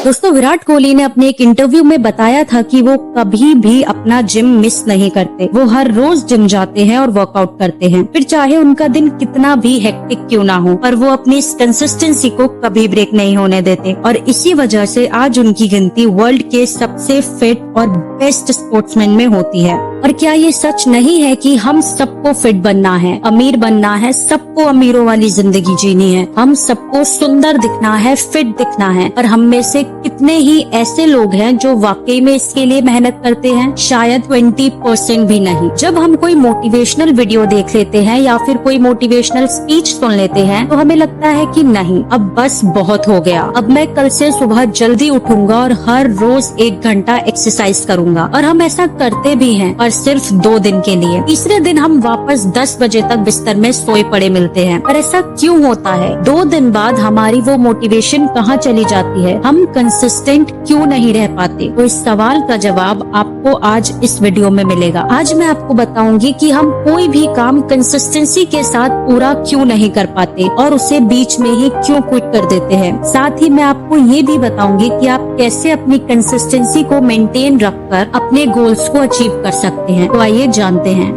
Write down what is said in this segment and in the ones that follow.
दोस्तों, विराट कोहली ने अपने एक इंटरव्यू में बताया था कि वो कभी भी अपना जिम मिस नहीं करते। वो हर रोज जिम जाते हैं और वर्कआउट करते हैं, फिर चाहे उनका दिन कितना भी हेक्टिक क्यों ना हो, पर वो अपनी इस कंसिस्टेंसी को कभी ब्रेक नहीं होने देते। और इसी वजह से आज उनकी गिनती वर्ल्ड के सबसे फिट और बेस्ट स्पोर्ट्समैन में होती है। और क्या ये सच नहीं है कि हम सबको फिट बनना है, अमीर बनना है, सबको अमीरों वाली जिंदगी जीनी है, हम सबको सुंदर दिखना है, फिट दिखना है। और हम में से कितने ही ऐसे लोग हैं जो वाकई में इसके लिए मेहनत करते हैं? शायद 20% भी नहीं। जब हम कोई मोटिवेशनल वीडियो देख लेते हैं या फिर कोई मोटिवेशनल स्पीच सुन लेते हैं तो हमें लगता है कि नहीं, अब बस बहुत हो गया, अब मैं कल से सुबह जल्दी उठूंगा और हर रोज 1 घंटा एक्सरसाइज करूंगा। और हम ऐसा करते भी हैं, और सिर्फ 2 दिन के लिए। तीसरे दिन हम वापस 10 बजे तक बिस्तर में सोए पड़े मिलते हैं। और ऐसा क्यों होता है? 2 दिन बाद हमारी वो मोटिवेशन कहाँ चली जाती है? हम कंसिस्टेंट क्यों नहीं रह पाते? तो इस सवाल का जवाब आपको आज इस वीडियो में मिलेगा। आज मैं आपको बताऊंगी कि हम कोई भी काम कंसिस्टेंसी के साथ पूरा क्यों नहीं कर पाते और उसे बीच में ही क्यों क्विट कर देते हैं। साथ ही मैं आपको ये भी बताऊंगी कि आप कैसे अपनी कंसिस्टेंसी को मेंटेन रखकर अपने गोल्स को अचीव कर सकते हैं। तो आइए जानते हैं।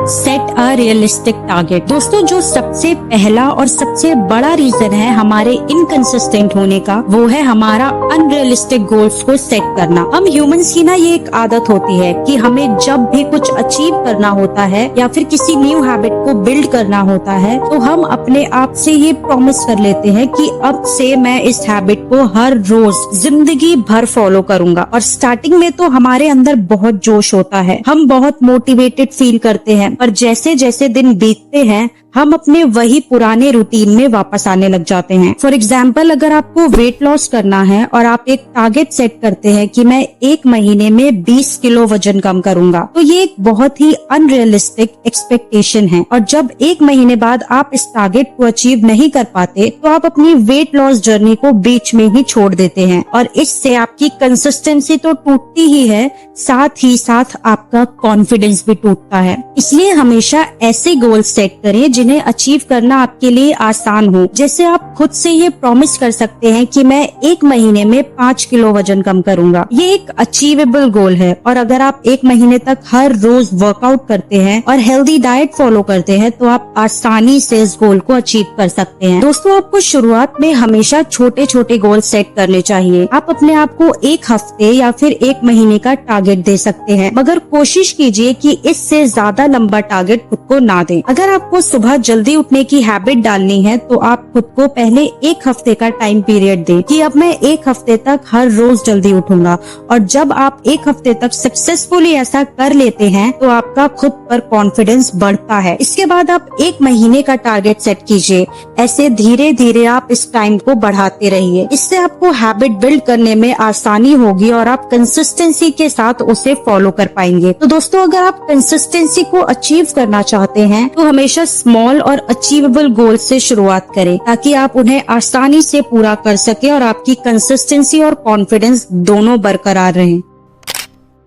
Set a realistic target. दोस्तों, जो सबसे पहला और सबसे बड़ा रीजन है हमारे इनकंसिस्टेंट होने का, वो है हमारा अनरियलिस्टिक गोल्स को सेट करना। हम ह्यूमंस की ना ये एक आदत होती है कि हमें जब भी कुछ अचीव करना होता है या फिर किसी न्यू हैबिट को बिल्ड करना होता है तो हम अपने आप से ये प्रॉमिस कर लेते हैं कि अब से मैं इस हैबिट को हर रोज जिंदगी भर फॉलो करूंगा। और स्टार्टिंग में तो हमारे अंदर बहुत जोश होता है, हम बहुत मोटिवेटेड फील करते हैं, पर जैसे जैसे दिन बीतते हैं हम अपने वही पुराने रूटीन में वापस आने लग जाते हैं। फॉर एग्जाम्पल, अगर आपको वेट लॉस करना है और आप एक टारगेट सेट करते हैं कि मैं 1 महीने में 20 किलो वजन कम करूंगा, तो ये एक बहुत ही अनरियलिस्टिक एक्सपेक्टेशन है। और जब 1 महीने बाद आप इस टारगेट को अचीव नहीं कर पाते तो आप अपनी वेट लॉस जर्नी को बीच में ही छोड़ देते हैं। और इससे आपकी कंसिस्टेंसी तो टूटती ही है, साथ ही साथ आपका कॉन्फिडेंस भी टूटता है। इसलिए हमेशा ऐसे गोल सेट करें जिन्हें अचीव करना आपके लिए आसान हो। जैसे आप खुद से ये प्रॉमिस कर सकते हैं कि मैं 1 महीने में 5 किलो वजन कम करूंगा। ये एक अचीवेबल गोल है। और अगर आप 1 महीने तक हर रोज वर्कआउट करते हैं और हेल्दी डाइट फॉलो करते हैं तो आप आसानी से इस गोल को अचीव कर सकते हैं। दोस्तों, आपको शुरुआत में हमेशा छोटे छोटे गोल सेट करने चाहिए। आप अपने आप को 1 हफ्ते या फिर 1 महीने का टारगेट दे सकते हैं, मगर कोशिश कीजिए कि इससे ज्यादा लंबा टारगेट खुद को ना दें। अगर आपको सुबह जल्दी उठने की हैबिट डालनी है तो आप खुद को पहले 1 हफ्ते का टाइम पीरियड दें कि अब मैं 1 हफ्ते तक हर रोज जल्दी उठूंगा। और जब आप 1 हफ्ते तक सक्सेसफुली ऐसा कर लेते हैं तो आपका खुद पर कॉन्फिडेंस बढ़ता है। इसके बाद आप 1 महीने का टारगेट सेट कीजिए। ऐसे धीरे धीरे आप इस टाइम को बढ़ाते रहिए। इससे आपको हैबिट बिल्ड करने में आसानी होगी और आप कंसिस्टेंसी के साथ उसे फॉलो कर पाएंगे। तो दोस्तों, अगर आप कंसिस्टेंसी को अचीव करना चाहते हैं तो हमेशा स्मॉल और अचीवेबल गोल से शुरुआत करें ताकि आप उन्हें आसानी से पूरा कर सके और आपकी कंसिस्टेंसी और कॉन्फिडेंस दोनों बरकरार रहें।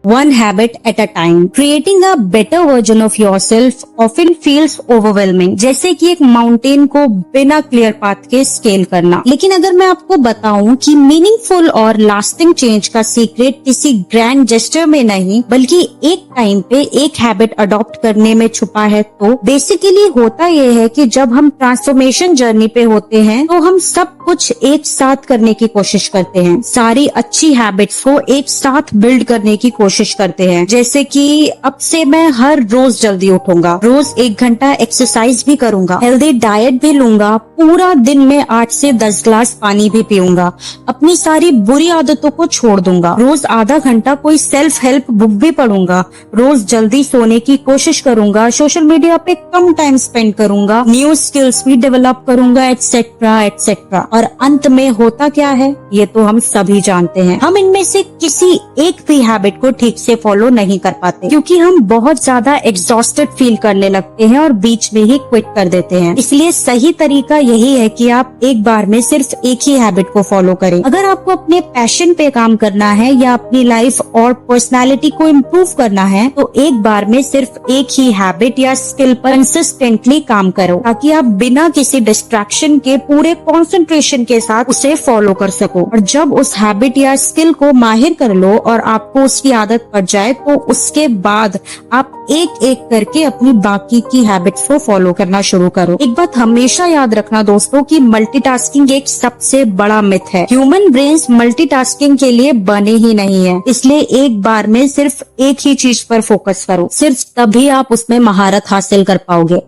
1 habit at a time. Creating a better version of yourself often feels overwhelming. जैसे कि एक माउंटेन को बिना क्लियर पाथ के स्केल करना। लेकिन अगर मैं आपको बताऊं कि मीनिंगफुल और लास्टिंग चेंज का सीक्रेट किसी ग्रैंड जेस्चर में नहीं बल्कि एक टाइम पे एक हैबिट अडॉप्ट करने में छुपा है, तो बेसिकली होता यह है कि जब हम ट्रांसफॉर्मेशन जर्नी पे होते हैं तो हम सब कुछ एक साथ करने की कोशिश करते हैं। सारी अच्छी हैबिट्स को एक साथ बिल्ड करने की कोशिश करते हैं। जैसे कि अब से मैं हर रोज जल्दी उठूंगा, रोज 1 घंटा एक्सरसाइज भी करूंगा, हेल्दी डाइट भी लूंगा, पूरा दिन में 8 से 10 ग्लास पानी भी पीऊंगा, अपनी सारी बुरी आदतों को छोड़ दूंगा, रोज आधा घंटा कोई सेल्फ हेल्प बुक भी पढ़ूंगा, रोज जल्दी सोने की कोशिश करूंगा, सोशल मीडिया पे कम टाइम स्पेंड करूंगा, न्यू स्किल्स भी डेवलप करूंगा, एटसेट्रा एटसेट्रा। और अंत में होता क्या है ये तो हम सभी जानते हैं। हम इनमें से किसी एक भी हैबिट को ठीक से फॉलो नहीं कर पाते, क्योंकि हम बहुत ज्यादा एग्जॉस्टेड फील करने लगते हैं और बीच में ही क्विट कर देते हैं। इसलिए सही तरीका यही है कि आप एक बार में सिर्फ एक ही हैबिट को फॉलो करें। अगर आपको अपने पैशन पे काम करना है या अपनी लाइफ और पर्सनालिटी को इम्प्रूव करना है तो एक बार में सिर्फ एक ही हैबिट या स्किल पर कंसिस्टेंटली काम करो, ताकि आप बिना किसी डिस्ट्रैक्शन के पूरे कंसंट्रेशन के साथ उसे फॉलो कर सको। और जब उस हैबिट या स्किल को माहिर कर लो और आपको उसकी आदत पड़ जाए तो उसके बाद आप एक एक करके अपनी बाकी की हैबिट्स को फॉलो करना शुरू करो। एक बात हमेशा याद रखना दोस्तों कि मल्टीटास्किंग एक सबसे बड़ा मिथ है। ह्यूमन ब्रेन्स मल्टीटास्किंग के लिए बने ही नहीं है, इसलिए एक बार में सिर्फ एक ही चीज पर फोकस करो, सिर्फ तभी आप उसमें महारत हासिल कर पाओगे।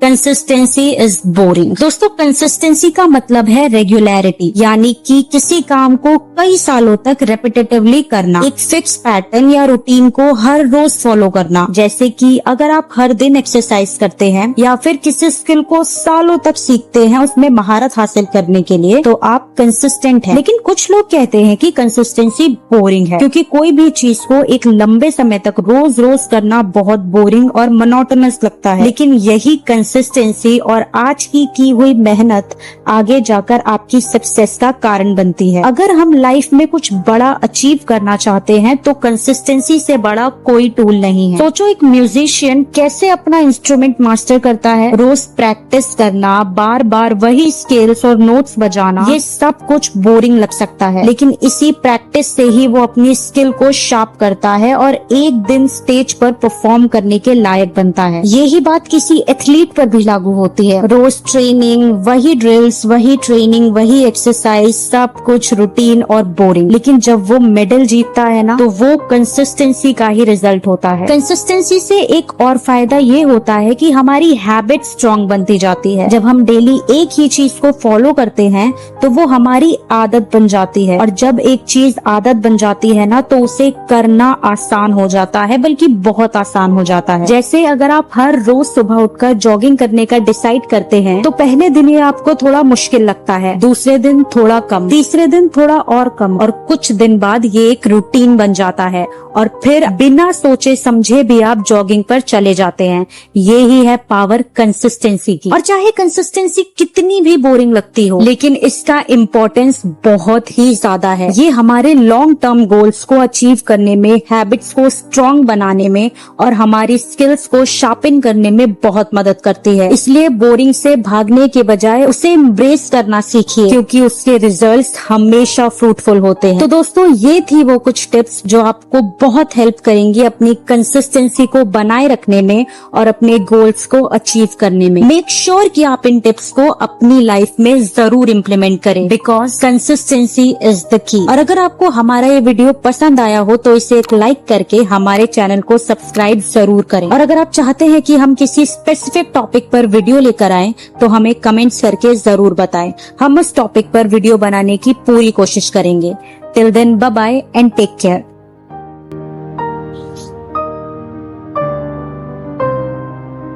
Consistency is boring. दोस्तों, कंसिस्टेंसी का मतलब है रेगुलरिटी, यानी कि किसी काम को कई सालों तक रेपिटेटिवली करना, एक फिक्स पैटर्न या रूटीन को हर रोज फॉलो करना। जैसे कि अगर आप हर दिन एक्सरसाइज करते हैं या फिर किसी स्किल को सालों तक सीखते हैं उसमें महारत हासिल करने के लिए, तो आप कंसिस्टेंट हैं। लेकिन कुछ लोग कहते हैं कि कंसिस्टेंसी बोरिंग है, क्योंकि कोई भी चीज को एक लंबे समय तक रोज रोज करना बहुत बोरिंग और मोनोटोनस लगता है। लेकिन यही कंसिस्टेंसी और आज की हुई मेहनत आगे जाकर आपकी सक्सेस का कारण बनती है। अगर हम लाइफ में कुछ बड़ा अचीव करना चाहते हैं तो कंसिस्टेंसी से बड़ा कोई टूल नहीं है। सोचो, एक म्यूजिशियन कैसे अपना इंस्ट्रूमेंट मास्टर करता है। रोज प्रैक्टिस करना, बार बार वही स्केल्स और नोट्स बजाना, ये सब कुछ बोरिंग लग सकता है, लेकिन इसी प्रैक्टिस से ही वो अपनी स्किल को शार्प करता है और एक दिन स्टेज पर परफॉर्म करने के लायक बनता है। यही बात किसी एथलीट पर भी लागू होती है। रोज ट्रेनिंग, वही ड्रिल्स, वही ट्रेनिंग, वही एक्सरसाइज, सब कुछ रूटीन और बोरिंग। लेकिन जब वो मेडल जीतता है ना, तो वो कंसिस्टेंसी का ही रिजल्ट होता है। कंसिस्टेंसी से एक और फायदा ये होता है कि हमारी हैबिट स्ट्रांग बनती जाती है। जब हम डेली एक ही चीज को फॉलो करते हैं तो वो हमारी आदत बन जाती है, और जब एक चीज आदत बन जाती है ना, तो उसे करना आसान हो जाता है, बल्कि बहुत आसान हो जाता है। जैसे अगर आप हर रोज सुबह उठकर जॉगिंग करने का डिसाइड करते हैं तो पहले दिन ये आपको थोड़ा मुश्किल लगता है, दूसरे दिन थोड़ा कम, तीसरे दिन थोड़ा और कम, और कुछ दिन बाद ये एक रूटीन बन जाता है और फिर बिना सोचे समझे भी आप जॉगिंग पर चले जाते हैं। ये ही है पावर कंसिस्टेंसी की। और चाहे कंसिस्टेंसी कितनी भी बोरिंग लगती हो, लेकिन इसका इम्पोर्टेंस बहुत ही ज्यादा है। ये हमारे लॉन्ग टर्म गोल्स को अचीव करने में, हैबिट्स को स्ट्रॉन्ग बनाने में और हमारी स्किल्स को शार्पन करने में बहुत मदद करती है। इसलिए बोरिंग से भागने के बजाय उसे एम्ब्रेस करना सीखिए, क्योंकि उसके रिजल्ट्स हमेशा फ्रूटफुल होते हैं। तो दोस्तों, ये थी वो कुछ टिप्स जो आपको बहुत हेल्प करेंगी अपनी कंसिस्टेंसी को बनाए रखने में और अपने गोल्स को अचीव करने में। मेक श्योर कि आप इन टिप्स को अपनी लाइफ में जरूर इम्प्लीमेंट करें, because consistency is the key. और अगर आपको हमारा ये वीडियो पसंद आया हो तो इसे एक लाइक करके हमारे चैनल को सब्सक्राइब जरूर करें। और अगर आप चाहते हैं कि हम किसी स्पेसिफिक टॉपिक पर वीडियो लेकर आएं तो हमें कमेंट्स करके जरूर बताएं। हम उस टॉपिक पर वीडियो बनाने की पूरी कोशिश करेंगे। Till then, bye bye and take care.